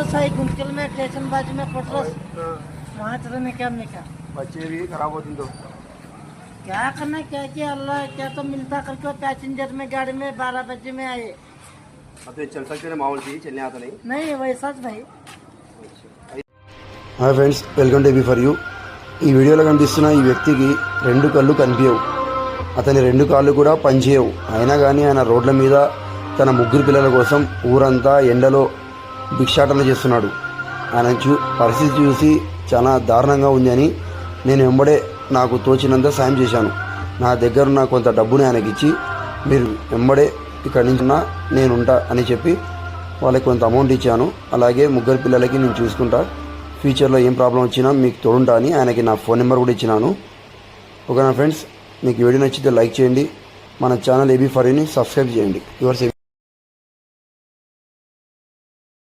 रहा है गुंचल में स्टेशन बाजू में पड़ रहा वहाँ चलने क्या हमने क्या बच्चे भी खराब होती तो क्या करना क्या किया अल्लाह क्या तो मिलता करके पैसेंजर में गाड़ी में 12 बजे में आए। अब तो चल सकते मामूल थी चलने आता नहीं वैसा भाई। Hi friends, welcome to B for you. ఈ వీడియోలో కనిపిస్తున్న ఈ వ్యక్తికి 2 కళ్ళు కనిపించవు. అతని 2 కాళ్ళు కూడా పనిచేయవు. అయినా కానీ ఆయన రోడ్ల మీద తన 3 పిల్లల కోసం ఊరంతా ఎండలో భిక్షాటన చేస్తున్నాడు. ఆయన పరిస్థితి చూసి చాలా దారుణంగా ఉందని నేను వెంబడే నాకు తోచినంత సాయం చేశాను. నా దగ్గరున్న కొంత డబ్బుని ఆయనకి ఇచ్చి, మీరు వెంబడే ఇక్కడి నుంచి నేనుంటా అని చెప్పి వాళ్ళకి కొంత అమౌంట్ ఇచ్చాను. అలాగే 3 పిల్లలకి నేను చూసుకుంటా, ఫ్యూచర్లో ఏం ప్రాబ్లం వచ్చినా మీకు తోడుంటా అని ఆయనకి నా ఫోన్ నెంబర్ కూడా ఇచ్చినాను. ఓకేనా ఫ్రెండ్స్, మీకు వీడియో నచ్చితే లైక్ చేయండి, మన channel AB for uni subscribe చేయండి. యువర్స్